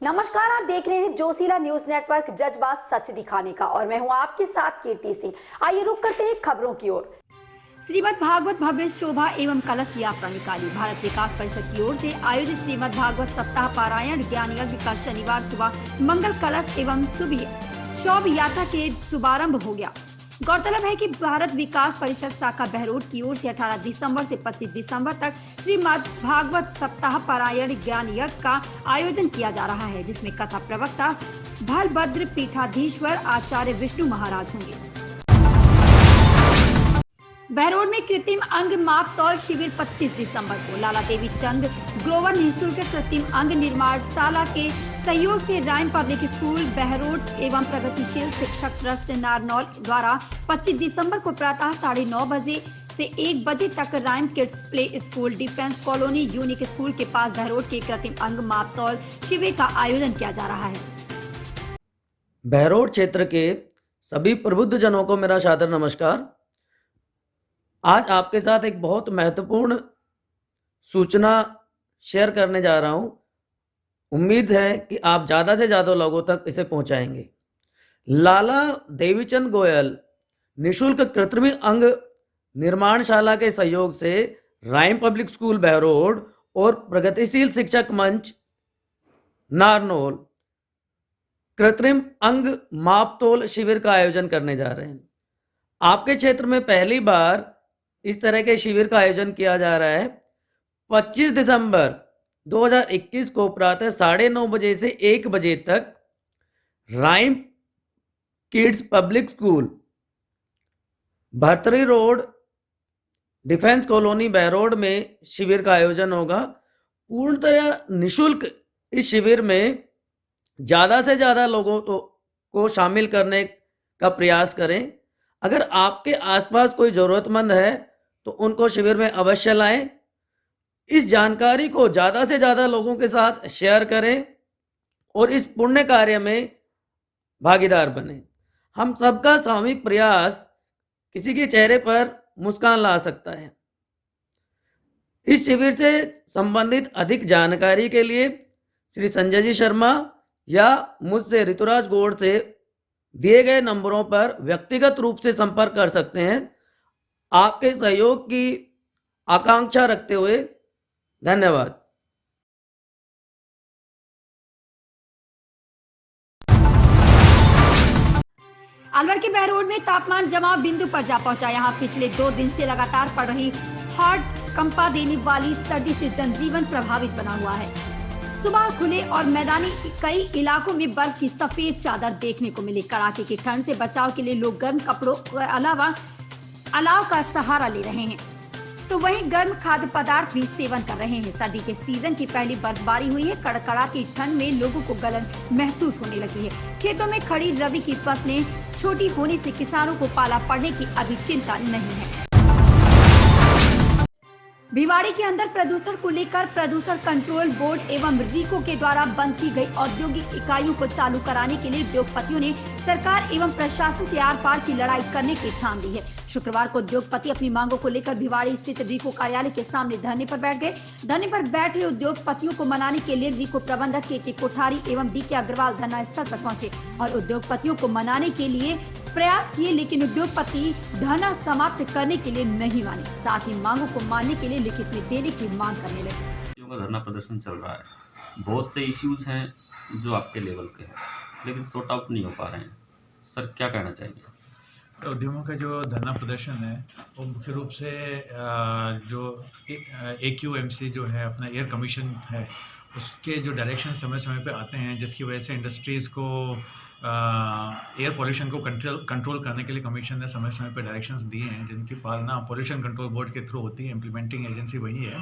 नमस्कार, आप देख रहे हैं जोशीला न्यूज नेटवर्क, जज्बा सच दिखाने का। और मैं हूं आपके साथ कीर्ति सिंह। आइए रुक करते हैं खबरों की ओर। श्रीमद् भागवत भव्य शोभा एवं कलश यात्रा निकाली। भारत विकास परिषद की ओर से आयोजित श्रीमद् भागवत सप्ताह पारायण ज्ञान यज्ञ का शनिवार सुबह मंगल कलश एवं शोभ यात्रा के शुभारंभ हो गया। गौरतलब है कि भारत विकास परिषद शाखा बहरोड की ओर से 18 दिसंबर से 25 दिसंबर तक श्रीमद् भागवत सप्ताह पारायण ज्ञान यज्ञ का आयोजन किया जा रहा है, जिसमें कथा प्रवक्ता बलभद्र पीठाधीश्वर आचार्य विष्णु महाराज होंगे। बहरोड में कृत्रिम अंग माप तौल शिविर 25 दिसंबर को लाला देवी चंद ग्रोवर निःशुल्क कृत्रिम अंग निर्माणशाला के सहयोग से राइम पब्लिक स्कूल बहरोड एवं प्रगतिशील शिक्षक ट्रस्ट नारनौल द्वारा 25 दिसंबर को प्रातः 9:30 बजे से 1 बजे तक rhyme kids play school defence colony unique school के पास बहरोड के कृत्रिम अंग माप तौल शिविर का आयोजन किया जा रहा है। बहरोड क्षेत्र के सभी प्रबुद्ध जनों को मेरा सादर नमस्कार। आज आपके साथ एक बहुत महत्वपूर्ण सूचना शेयर करने जा रहा हूं। उम्मीद है कि आप ज़्यादा से ज़्यादा लोगों तक इसे पहुंचाएंगे। लाला देवीचंद गोयल निःशुल्क कृत्रिम अंग निर्माणशाला के सहयोग से राइम पब्लिक स्कूल बहरोड और प्रगतिशील शिक्षक मंच नारनौल कृत्रिम अंग मापतोल शिविर का आयोजन करने जा रहे हैं। आपके क्षेत्र में पहली बार इस तरह के शिविर का आयोजन किया जा रहा है। 25 दिसंबर 2021 को प्रातः 9:30 बजे से 1 बजे तक rhyme kids public school Bhartari road defence colony Behror में शिविर का आयोजन होगा। पूर्णतः निःशुल्क इस शिविर में ज़्यादा से ज़्यादा लोगों को शामिल करने का प्रयास करें। अगर आपके आसपास कोई ज़रूरतमंद है तो उनको शिविर में अवश्य लाएं। इस जानकारी को ज़्यादा से ज़्यादा लोगों के साथ शेयर करें और इस पुण्य कार्य में भागीदार बनें। हम सबका सामूहिक प्रयास किसी के चेहरे पर मुस्कान ला सकता है। इस शिविर से संबंधित अधिक जानकारी के लिए श्री संजय जी शर्मा या मुझसे ऋतुराज गौड़ से दिए गए नंबरों पर व्यक्तिगत रूप से संपर्क कर सकते हैं। आपके सहयोग की आकांक्षा रखते हुए धन्यवाद। अलवर के बहरोड में तापमान जमाव बिंदु पर जा पहुंचा। यहाँ पिछले 2 दिन से लगातार पड़ रही हार्ड कंपा देने वाली सर्दी से जनजीवन प्रभावित बना हुआ है। सुबह खुले और मैदानी कई इलाकों में बर्फ की सफेद चादर देखने को मिली। कड़ाके की ठंड से बचाव के लिए लोग गर्म कपड़ों के अलावा अलाव का सहारा ले रहे हैं, तो वहीं गर्म खाद्य पदार्थ भी सेवन कर रहे हैं। सर्दी के सीजन की पहली बर्फबारी हुई है। कड़कड़ाती ठंड में लोगों को गलन महसूस होने लगी है। खेतों में खड़ी रबी की फसलें छोटी होने से किसानों को पाला पड़ने की अभी चिंता नहीं है। भिवाड़ी के अंदर प्रदूषण को लेकर प्रदूषण कंट्रोल बोर्ड एवं रीको के द्वारा बंद की गई औद्योगिक इकाइयों को चालू कराने के लिए उद्योगपतियों ने सरकार एवं प्रशासन से आर पार की लड़ाई करने की ठान ली है। शुक्रवार को उद्योगपति अपनी मांगों को लेकर भिवाड़ी स्थित रीको कार्यालय के सामने धरने पर बैठ गए। धरने पर बैठे उद्योगपतियों को मनाने के लिए रीको प्रबंधक के कोठारी एवं डी के अग्रवाल धरना स्थल पर पहुंचे और उद्योगपतियों को मनाने के लिए प्रयास किए, लेकिन उद्योगपति धरना समाप्त करने के लिए नहीं माने। साथ ही मांगों को मानने के लिए लिखित में देने की मांग करने लगे। का धरना प्रदर्शन चल रहा है। बहुत से इश्यूज हैं जो आपके लेवल के हैं, लेकिन सॉर्ट आउट नहीं हो पा रहे हैं। सर क्या कहना चाहिए? उद्यमों का जो धरना प्रदर्शन है वो मुख्य रूप से जो AQMC जो है अपना एयर कमीशन है, उसके जो डायरेक्शन समय समय पे आते हैं, जिसकी वजह से इंडस्ट्रीज़ को एयर पोल्यूशन को कंट्रोल करने के लिए कमीशन ने समय समय पे डायरेक्शंस दिए हैं, जिनकी पालना पोल्यूशन कंट्रोल बोर्ड के थ्रू होती है। इम्प्लीमेंटिंग एजेंसी वही है।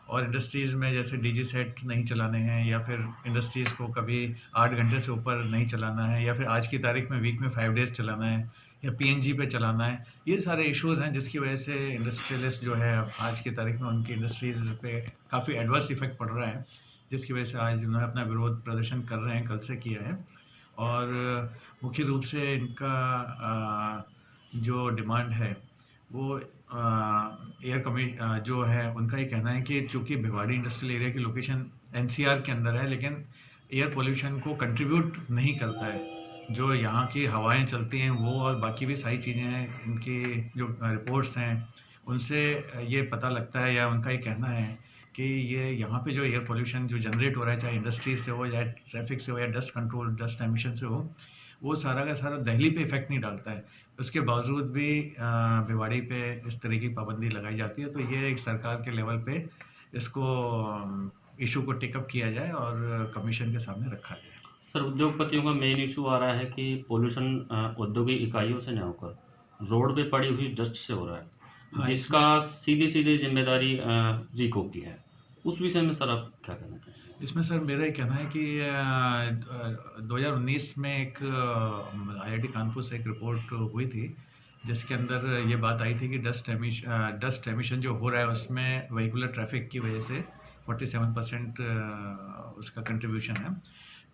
और इंडस्ट्रीज़ में जैसे DG सेट नहीं चलाने हैं, या फिर इंडस्ट्रीज़ को कभी 8 घंटे से ऊपर नहीं चलाना है, या फिर आज की तारीख में वीक में 5 डेज़ चलाना है, या PNG पे चलाना है। ये सारे इश्यूज़ हैं जिसकी वजह से इंडस्ट्रियलिस्ट जो है आज की तारीख में उनकी इंडस्ट्रीज़ पे काफ़ी एडवर्स इफेक्ट पड़ रहा है, जिसकी वजह से आज उन्होंने अपना विरोध प्रदर्शन कर रहे हैं, कल से किया है। और मुख्य रूप से इनका जो डिमांड है वो जो है उनका ये कहना है कि चूँकि भिवाड़ी इंडस्ट्रियल एरिया की लोकेशन NCR के अंदर है, लेकिन एयर पोल्यूशन को कंट्रीब्यूट नहीं करता है। जो यहाँ की हवाएं चलती हैं वो और बाकी भी सारी चीज़ें हैं, इनकी जो रिपोर्ट्स हैं उनसे ये पता लगता है या उनका ये कहना है कि ये यहाँ पे जो एयर पोल्यूशन जो जनरेट हो रहा है, चाहे इंडस्ट्री से हो या ट्रैफिक से हो या डस्ट कंट्रोल डस्ट एमिशन से हो, वो सारा का सारा दिल्ली पे इफेक्ट नहीं डालता है। उसके बावजूद भी भिवाड़ी पे इस तरह की पाबंदी लगाई जाती है। तो ये एक सरकार के लेवल पे इसको इशू को टेकअप किया जाए और कमीशन के सामने रखा जाए। सर, उद्योगपतियों का मेन इशू आ रहा है कि पोल्यूशन औद्योगिक इकाइयों से न होकर रोड पे पड़ी हुई डस्ट से हो रहा है, हाँ, जिसका सीधी सीधी जिम्मेदारी रीको की है। उस विषय में सर आप क्या कहना चाहेंगे? इसमें सर मेरा ये कहना है कि 2019 में एक IIT कानपुर से एक रिपोर्ट हुई थी जिसके अंदर ये बात आई थी कि डस्ट एमिशन जो हो रहा है उसमें व्हीकुलर ट्रैफिक की वजह से 47% उसका कंट्रीब्यूशन है।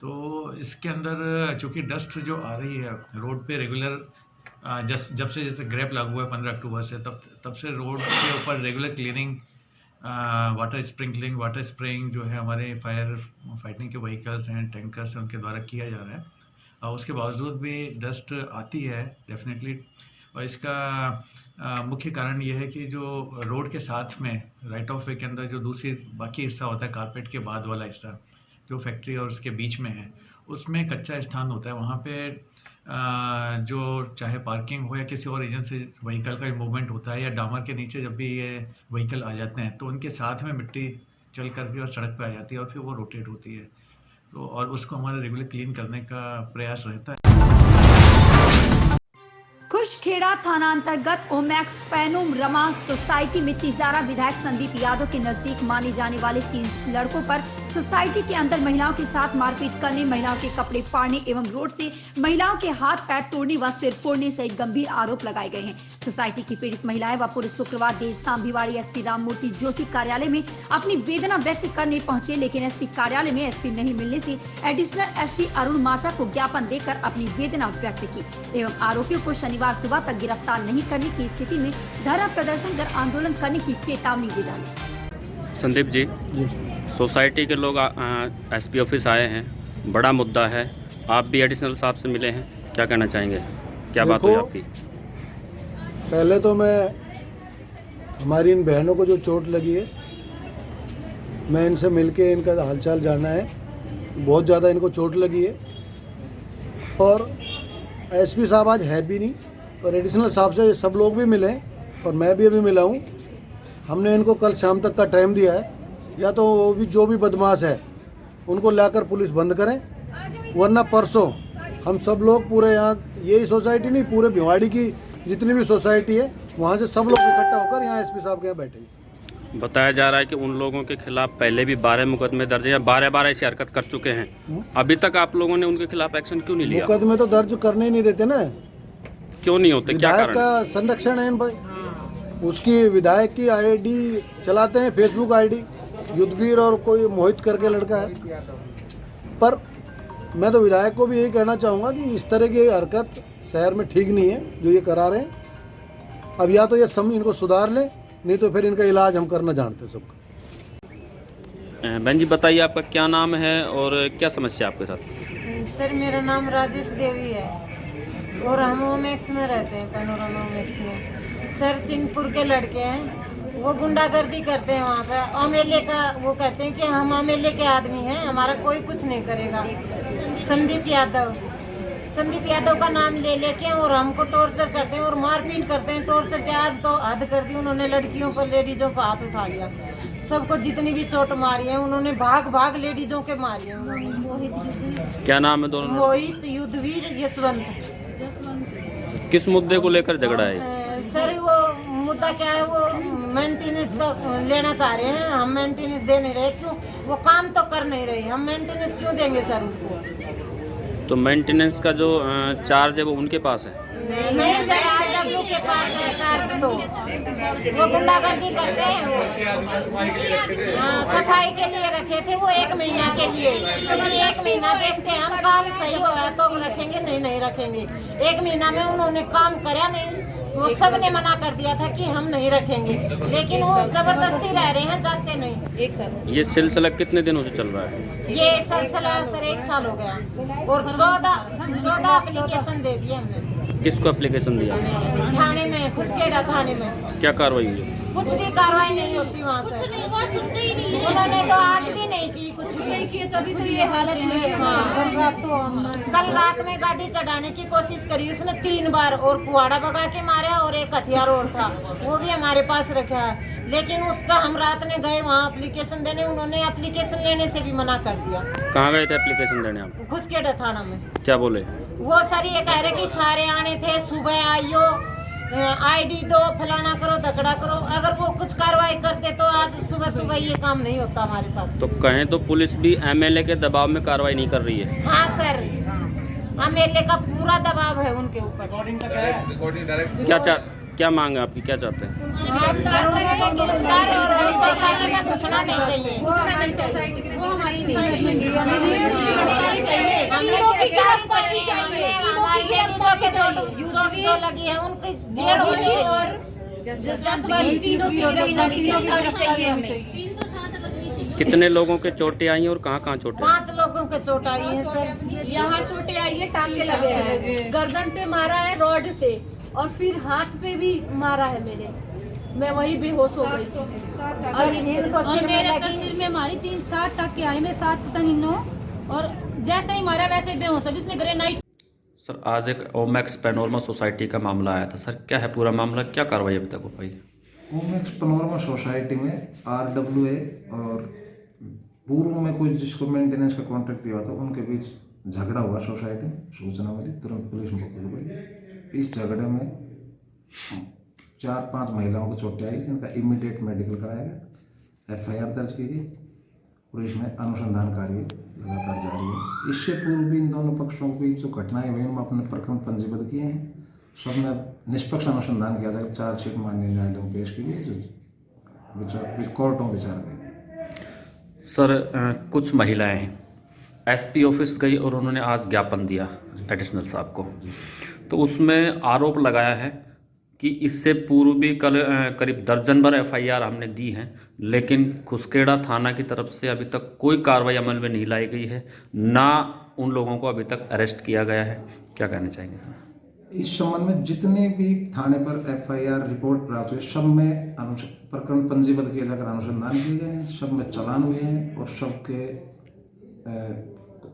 तो इसके अंदर चूँकि डस्ट जो आ रही है रोड पे रेगुलर, जब से जैसे ग्रैप लागू हुआ है 15 अक्टूबर से, तब से रोड के ऊपर regular cleaning, water sprinkling, water spraying जो है हमारे फायर फाइटिंग के व्हीकल्स हैं, टैंकर्स हैं, उनके द्वारा किया जा रहा है। और उसके बावजूद भी डस्ट आती है डेफिनेटली। और इसका मुख्य कारण ये है कि जो रोड के साथ में राइट ऑफ वे के अंदर जो दूसरी बाकी हिस्सा होता है, कारपेट के बाद वाला हिस्सा जो फैक्ट्री और उसके बीच में है, उसमें कच्चा स्थान होता है। वहाँ पे जो चाहे पार्किंग हो या किसी और रीजन से व्हीकल का मूवमेंट होता है या डामर के नीचे जब भी ये व्हीकल आ जाते हैं तो उनके साथ में मिट्टी चल करके और सड़क पे आ जाती है और फिर वो रोटेट होती है। तो और उसको हमारा रेगुलर क्लीन करने का प्रयास रहता है। खुशखेड़ा थाना अंतर्गत ओमैक्स पैनोम रमा सोसाइटी में तिजारा विधायक संदीप यादव के नजदीक माने जाने वाले 3 लड़कों पर सोसाइटी के अंदर महिलाओं के साथ मारपीट करने, महिलाओं के कपड़े फाड़ने एवं रोड से महिलाओं के हाथ पैर तोड़ने व सिर फोड़ने सहित गंभीर आरोप लगाए गए हैं। सोसाइटी की पीड़ित महिलाएं व पुरुष शुक्रवार देर शाम भिवाड़ी एसपी राममूर्ति जोशी कार्यालय में अपनी वेदना व्यक्त करने पहुंचे, लेकिन एसपी कार्यालय में एसपी नहीं मिलने से एडिशनल एसपी अरुण माचा को ज्ञापन देकर अपनी वेदना व्यक्त की एवं आरोपियों को शनिवार सुबह तक गिरफ्तार नहीं करने की स्थिति में धरना प्रदर्शन कर आंदोलन करने की चेतावनी दे डाली। संदीप जी, सोसाइटी के लोग एसपी ऑफिस आए हैं, बड़ा मुद्दा है, आप भी एडिशनल साहब से मिले हैं, क्या कहना चाहेंगे? क्या बात हुई आपकी? पहले तो मैं हमारी इन बहनों को जो चोट लगी है, मैं इनसे मिलके इनका हालचाल जानना है। बहुत ज़्यादा इनको चोट लगी है और एसपी साहब आज है भी नहीं और एडिशनल साहब से सब लोग भी मिले और मैं भी अभी मिला हूँ। हमने इनको कल शाम तक का टाइम दिया है, या तो वो भी जो भी बदमाश है उनको लाकर पुलिस बंद करें, वरना परसों हम सब लोग पूरे यहाँ, यही सोसाइटी नहीं पूरे भिवाड़ी की जितनी भी सोसाइटी है वहाँ से सब लोग इकट्ठा होकर यहाँ एसपी साहब के यहाँ बैठेंगे। बताया जा रहा है कि उन लोगों के खिलाफ पहले भी 12 मुकदमे दर्ज हैं, 12 ऐसी हरकत कर चुके हैं। अभी तक आप लोगों ने उनके खिलाफ एक्शन क्यों नहीं लिया? मुकदमे तो दर्ज करने ही नहीं देते ना। क्यों नहीं होते, क्या विधायक कारण? का संरक्षण है इन भाई, उसकी विधायक की आईडी चलाते हैं, फेसबुक आईडी, युद्धवीर और कोई मोहित करके लड़का है। पर मैं तो विधायक को भी यही कहना चाहूँगा कि इस तरह की हरकत शहर में ठीक नहीं है जो ये करा रहे हैं। अब या तो ये इनको सुधार लें, नहीं तो फिर इनका इलाज हम करना जानते हैं सबका। बहन जी बताइए, आपका क्या नाम है और क्या समस्या आपके साथ? सर मेरा नाम राजेश देवी है और हम ओमैक्स में रहते हैं, पैनोरमा ओमैक्स में। सर सिंहपुर के लड़के हैं, वो गुंडागर्दी करते हैं वहाँ पे। एमएलए का वो कहते हैं कि हम एमएलए के आदमी हैं, हमारा कोई कुछ नहीं करेगा। संदीप यादव का नाम ले लेके और हमको टॉर्चर करते हैं और मारपीट करते हैं। टॉर्चर के आज तो हद कर दी उन्होंने, लड़कियों पर लेडीजों पर हाथ उठा लिया। सबको जितनी भी चोट मारी है उन्होंने भाग लेडीजों के मारी है उन्होंने। क्या नाम है दोनों? मोहित, युद्धवीर, यशवंत। किस मुद्दे को लेकर झगड़ा है? सर वो मुद्दा क्या है, वो मेंटेनेंस का लेना चाह रहे हैं। हम मेंटेनेंस दे नहीं रहे, क्यों? वो काम तो कर नहीं रहे, हम मेंटेनेंस क्यों देंगे सर उसको? तो मेंटेनेंस का जो चार्ज है वो उनके पास है? नहीं सर, आरडब्ल्यू के पास है चार्ज। तो वो गुंडागर्दी करते हैं। हाँ, सफाई के लिए रखे थे वो 1 महीना के लिए। चलिए 1 महीना देखते हैं, हम काम सही होगा तो रखेंगे, नहीं रखेंगे। 1 महीना में उन्होंने काम करा नहीं, वो सब ने मना कर दिया था कि हम नहीं रखेंगे, लेकिन वो जबरदस्ती रह रहे हैं, जाते नहीं। 1 साल ये सिलसिला कितने दिनों से चल रहा है? ये सिलसिला सर 1 साल हो गया और 14 एप्लीकेशन दे दिए हमने किसको एप्लीकेशन दिया? थाने में, खुसखेड़ा थाने में। क्या कार्रवाई हुई है? कुछ भी कार्रवाई नहीं होती वहाँ से, उन्होंने तो आज भी नहीं की, कुछ भी नहीं किए, तभी तो ये हालत हुई है। कल रात में गाड़ी चढ़ाने की कोशिश करी उसने 3 बार, और कुआड़ा भगा के मारा, और एक हथियार और था वो भी हमारे पास रखा है, लेकिन उस पर हम रात में गए वहाँ एप्लीकेशन देने, उन्होंने एप्लीकेशन लेने से भी मना कर दिया। कहाँ गए थे एप्लीकेशन देने आप? खुसखेड़ा थाना में। क्या बोले? वो सर ये कह रहे कि सारे आने थे, सुबह आइयो, ID दो, फलाना करो, धकड़ा करो। अगर वो कुछ कार्रवाई करते तो आज सुबह सुबह ये काम नहीं होता हमारे साथ। तो कहें तो पुलिस भी MLA के दबाव में कार्रवाई नहीं कर रही है। हाँ सर, MLA का पूरा दबाव है उनके ऊपर। क्या मांग है आपकी, क्या चाहते हैं? हम चाहते हैं कि गिरफ्तार और हमें सोसाइटी में घुसना नहीं चाहिए। हमें गिरफ्तारी चाहिए, हमारी लेडीजों के चोट जो लगी है उनकी जेल होनी और कितने लोगों के चोटें आई हैं और कहाँ कहाँ चोटें? 5 लोगों के चोट आई है सर। यहाँ चोटें आई है, टांके लगे हैं, गर्दन पे मारा है रॉड से, और फिर हाथ पे भी मारा है मेरे, मैं वही बेहोश हो गई थी। और इनको सिर में लगी, सिर में मारी 3-7 टाके आए, मैं 7 पता नहीं 9, और जैसे ही मारा वैसे ही बेहोश है, जिसने ग्रेनाइट। सर आज एक ओमैक्स पैनोरमा सोसाइटी का मामला आया था, सर क्या है पूरा मामला, क्या कार्रवाई अभी तक हो पाई? ओमैक्स पैनोरमा सोसाइटी में RWA और पूर्व में कोई जिसको मेंटेनेंस का कॉन्ट्रैक्ट दिया था उनके बीच झगड़ा हुआ सोसाइटी में, सूचना मिली, तुरंत पुलिस मौके पर गई। इस झगड़े में 4-5 महिलाओं को चोटें आई जिनका इमीडिएट मेडिकल कराया गया, FIR दर्ज की गई और इसमें अनुसंधान कार्य लगातार जारी है। इससे पूर्व भी इन दोनों पक्षों के बीच जो घटनाएं हुई उनमें अपने प्रकरण पंजीबद्ध किए हैं, सब में निष्पक्ष अनुसंधान किया था। चार्जशीट माननीय न्यायालय में पेश की गई जो कोर्टों विचार देंगे। सर कुछ महिलाएं हैं, SP ऑफिस गई और उन्होंने आज ज्ञापन दिया एडिशनल साहब को, तो उसमें आरोप लगाया है कि इससे पूर्व भी करीब दर्जन भर FIR हमने दी हैं, लेकिन खुसखेड़ा थाना की तरफ से अभी तक कोई कार्रवाई अमल में नहीं लाई गई है, ना उन लोगों को अभी तक अरेस्ट किया गया है। क्या कहना चाहेंगे सर? इस संबंध में जितने भी थाने पर FIR रिपोर्ट प्राप्त हुई सब में प्रकरण पंजीबद्ध किए जाकर अनुसंधान किए गए हैं, सब में चालान हुए हैं और सबके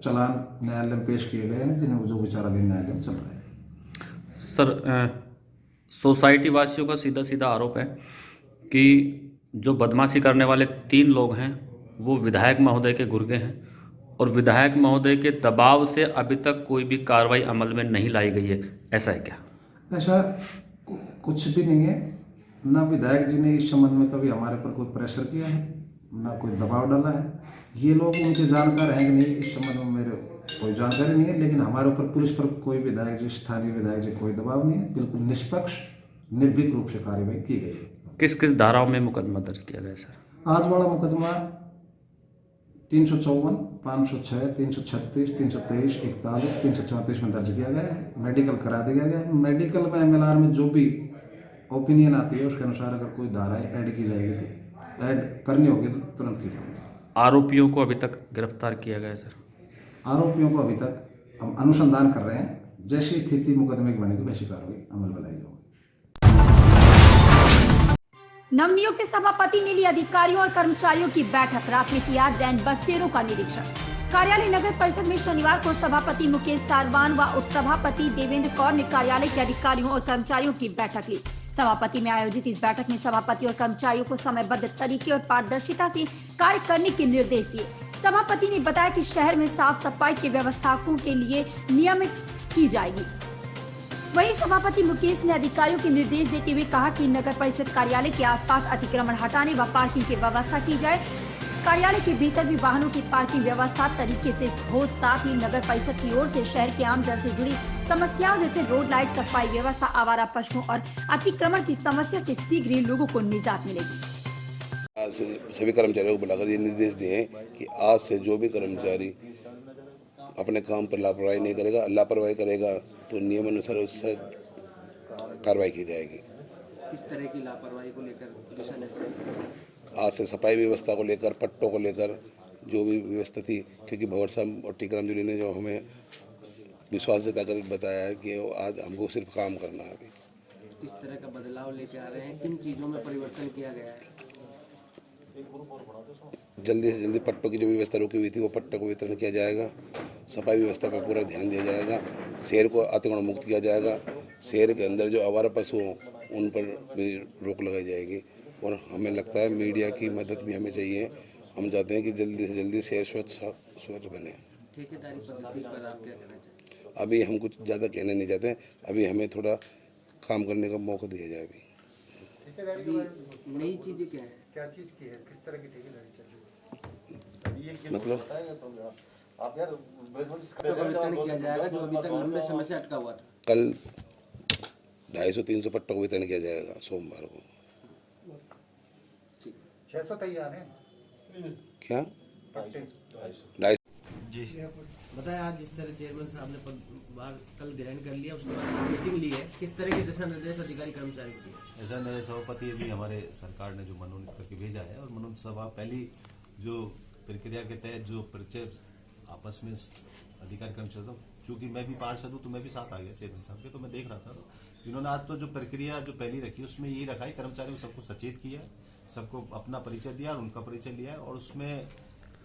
चालान न्यायालय में पेश किए गए हैं, जिन्हें जो विचाराधीन न्यायालय में चल रहे हैं। सर सोसाइटी वासियों का सीधा सीधा आरोप है कि जो बदमाशी करने वाले 3 लोग हैं वो विधायक महोदय के गुर्गे हैं, और विधायक महोदय के दबाव से अभी तक कोई भी कार्रवाई अमल में नहीं लाई गई है, ऐसा है क्या? ऐसा कुछ भी नहीं है, ना विधायक जी ने इस संबंध में कभी हमारे पर कोई प्रेशर किया है, ना कोई दबाव डाला है। ये लोग उनके जानकार हैं कि नहीं इस संबंध में मेरे कोई जानकारी नहीं है, लेकिन हमारे ऊपर पुलिस पर कोई विधायक जी, स्थानीय विधायक जी कोई दबाव नहीं है, बिल्कुल निष्पक्ष निर्भीक रूप से कार्रवाई की गई है। किस किस धाराओं में मुकदमा दर्ज किया गया सर? आज वाला मुकदमा 354, 506, 336, 323, 41, 334 में दर्ज किया गया है। मेडिकल करा दिया गया है। मेडिकल में MLR में जो भी ओपिनियन आती है उसके अनुसार अगर कोई धाराएं ऐड की जाएगी तो ऐड करनी होगी तो तुरंत की जाएगी। आरोपियों को अभी तक गिरफ्तार किया गया है सर? आरोपियों को अभी तक हम अनुसंधान कर रहे हैं, जैसी स्थिति मुकदमे की बनेगी वैसी कार्रवाई अमल में लाई जाएगी। नवनियुक्त सभापति ने ली अधिकारियों और कर्मचारियों की बैठक, रात में किया रैन बसेरों का निरीक्षण। कार्यालय नगर परिषद में शनिवार को सभापति मुकेश सारवान व उपसभापति देवेंद्र कौर ने कार्यालय के अधिकारियों और कर्मचारियों की बैठक ली। सभापति में आयोजित इस बैठक में सभापति और कर्मचारियों को समयबद्ध तरीके और पारदर्शिता से कार्य करने के निर्देश दिए। सभापति ने बताया कि शहर में साफ सफाई के व्यवस्थाओं के लिए नियमित की जाएगी। वहीं सभापति मुकेश ने अधिकारियों के निर्देश देते हुए कहा कि नगर परिषद कार्यालय के आसपास अतिक्रमण हटाने व पार्किंग की व्यवस्था की जाए। कार्यालय के भीतर भी वाहनों की पार्किंग व्यवस्था तरीके से हो, साथ ही नगर परिषद की ओर से शहर के आमजन से जुड़ी समस्याओं जैसे रोड लाइट, सफाई व्यवस्था, आवारा पशुओं और अतिक्रमण की समस्या से शीघ्र ही लोगों को निजात मिलेगी। आज सभी कर्मचारियों को बुलाकर ये निर्देश दिए कि आज से जो भी कर्मचारी अपने काम पर लापरवाही नहीं करेगा, लापरवाही करेगा तो नियम अनुसार उससे कार्रवाई की जाएगी। किस तरह की लापरवाही को लेकर दिशा निर्देश? आज से सफाई व्यवस्था को लेकर, पट्टों को लेकर जो भी व्यवस्था थी, क्योंकि भंवर साहब और टीकाराम जी ने जो हमें विश्वास जताकर बताया है कि आज हमको सिर्फ काम करना है। अभी किस तरह का बदलाव लेके आ रहे हैं, किन चीज़ों में परिवर्तन किया गया है? जल्दी से जल्दी पट्टों की जो व्यवस्था रुकी हुई थी वो पट्टों को वितरण किया जाएगा। सफाई व्यवस्था पर पूरा ध्यान दिया जाएगा। शहर को अतिक्रमण मुक्त किया जाएगा। शहर के अंदर जो आवारा पशु हों उन पर भी रोक लगाई जाएगी। और हमें लगता है मीडिया की मदद भी हमें चाहिए। हम चाहते हैं कि जल्दी से जल्दी शहर स्वच्छ बने। ठेकेदारी पद्धति पर आप क्या कहना चाहते हैं? अभी हम कुछ ज़्यादा कहना नहीं चाहते, अभी हमें थोड़ा काम करने का मौका दिया जाए। अभी नई चीज़ें क्या है? क्या चीज़ की है, किस तरह की ठेकेदारी चल रही है? मतलब आप यार वितरण किया जाएगा जो अभी तक लंबे समय से अटका हुआ था। कल 250-300 पट्टों को वितरण किया जाएगा सोमवार को। 600 तैयार हैं क्या पट्टे? 250 बताया आज जिस तरह चेयरमैन साहब ने पदभार कल ग्रहण कर लिया, उसके बाद मीटिंग ली है, किस तरह के दिशा निर्देश अधिकारी कर्मचारी को दिए? ऐसा नए सभापति अभी हमारे सरकार ने जो मनोनीत करके भेजा है, और मनोनीत सभा पहली जो प्रक्रिया के तहत जो परिचय आपस में अधिकारी कर्मचारी, चूंकि मैं भी पार्षद हूँ तो मैं भी साथ आ गया चेयरमैन साहब के, तो मैं देख रहा था तो इन्होंने आज तो जो प्रक्रिया जो पहली रखी उसमें यही रखा है, कर्मचारियों को सबको सचेत किया, सबको अपना परिचय दिया और उनका परिचय लिया है, और उसमें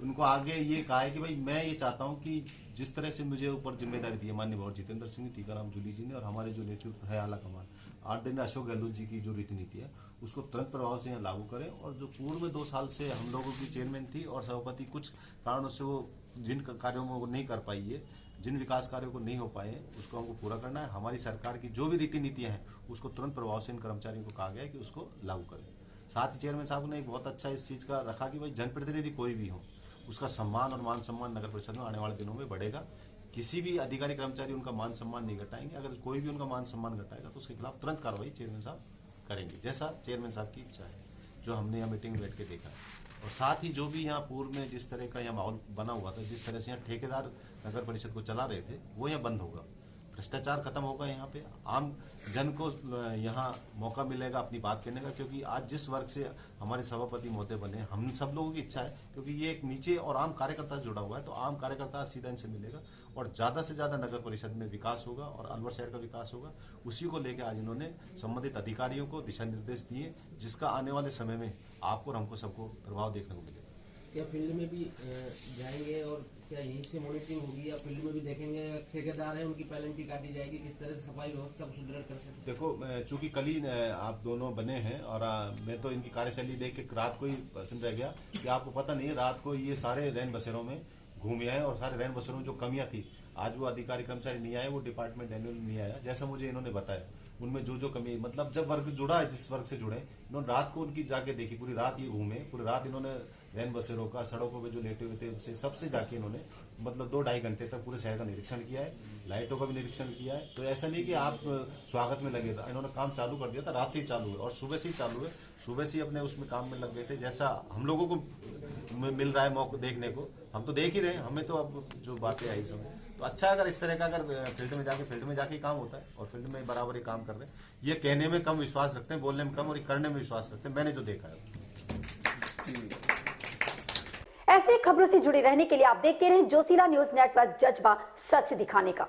उनको आगे ये कहा है कि भाई मैं ये चाहता हूँ कि जिस तरह से मुझे ऊपर जिम्मेदारी दी है माननीय भंवर जितेंद्र सिंह, टीकाराम जूली जी ने, और हमारे जो नेतृत्व है आला कमान आदरणीय अशोक गहलोत जी की जो रीति नीति है उसको तुरंत प्रभाव से यहाँ लागू करें। और जो पूर्व में 2 साल से हम लोगों की चेयरमैन थी और सभापति कुछ कारणों से वो जिन कार्यों में वो नहीं कर पाई है, जिन विकास कार्यों को नहीं हो पाए उसको हमको पूरा करना है। हमारी सरकार की जो भी रीति नीतियाँ हैं उसको तुरंत प्रभाव से इन कर्मचारियों को कहा गया है कि उसको लागू करें। साथ ही चेयरमैन साहब ने एक बहुत अच्छा इस चीज़ का रखा कि भाई जनप्रतिनिधि कोई भी हो उसका सम्मान और मान सम्मान नगर परिषद में आने वाले दिनों में बढ़ेगा। किसी भी अधिकारी कर्मचारी उनका मान सम्मान नहीं घटाएंगे। अगर कोई भी उनका मान सम्मान घटाएगा तो उसके खिलाफ तुरंत कार्रवाई चेयरमैन साहब करेंगे, जैसा चेयरमैन साहब की इच्छा है, जो हमने यहाँ मीटिंग में बैठ के देखा है। और साथ ही जो भी यहाँ पूर्व में जिस तरह का यहाँ माहौल बना हुआ था, जिस तरह से यहाँ ठेकेदार नगर परिषद को चला रहे थे, वो यहाँ बंद होगा। भ्रष्टाचार खत्म होगा। यहाँ पे आम जन को यहाँ मौका मिलेगा अपनी बात कहने का, क्योंकि आज जिस वर्ग से हमारे सभापति महोदय बने, हम सब लोगों की इच्छा है, क्योंकि ये एक नीचे और आम कार्यकर्ता से जुड़ा हुआ है, तो आम कार्यकर्ता सीधा इनसे मिलेगा और ज़्यादा से ज़्यादा नगर परिषद में विकास होगा और अलवर शहर का विकास होगा। उसी को लेकर आज इन्होंने संबंधित अधिकारियों को दिशा निर्देश दिए, जिसका आने वाले समय में आपको और हमको सबको प्रभाव देखने को मिलेगा। क्या फील्ड में भी जाएंगे और क्या यहीं से मॉनिटरिंग होगी, या फील्ड में भी देखेंगे ठेकेदार है उनकी पेनल्टी काटी जाएगी, किस तरह से सफाई व्यवस्था को सुदृढ़ कर सकते? देखो, चूंकि कल ही आप दोनों बने हैं और मैं तो इनकी कार्यशैली देख के रात को ही पसंद रह गया कि आपको पता नहीं है, रात को ये सारे रैन बसेरों में घूमे आए और सारे रैन बसेरों में जो कमियां थी, आज वो अधिकारी कर्मचारी नहीं आए, वो डिपार्टमेंट एनुअल नहीं आया, जैसा मुझे इन्होंने बताया। उनमें जो कमी, मतलब जब वर्ग जुड़ा है, जिस वर्ग से जुड़े, इन्होंने रात को उनकी जाके देखी, पूरी रात ये घूमे, पूरी रात इन्होंने रैन बसेरों का, सड़कों पे जो लेटे हुए थे उससे सबसे जाके इन्होंने मतलब 2-2.5 घंटे तक पूरे शहर का निरीक्षण किया है, लाइटों का भी निरीक्षण किया है। तो ऐसा नहीं कि आप स्वागत में लगे था, इन्होंने काम चालू कर दिया था, रात से ही चालू है और सुबह से ही चालू है, सुबह से ही अपने उसमें काम में लग गए थे। जैसा हम लोगों को मिल रहा है मौका देखने को, हम तो देख ही रहे हैं, हमें तो अब जो बातें आई समय तो अच्छा, अगर इस तरह का अगर फील्ड में जाके काम होता है और फील्ड में बराबर ही काम कर रहे हैं, ये कहने में कम विश्वास रखते हैं, बोलने में कम और करने में विश्वास रखते हैं, मैंने जो देखा है। ऐसे खबरों से जुड़े रहने के लिए आप देखते रहें जोशीला न्यूज नेटवर्क, जज्बा सच दिखाने का।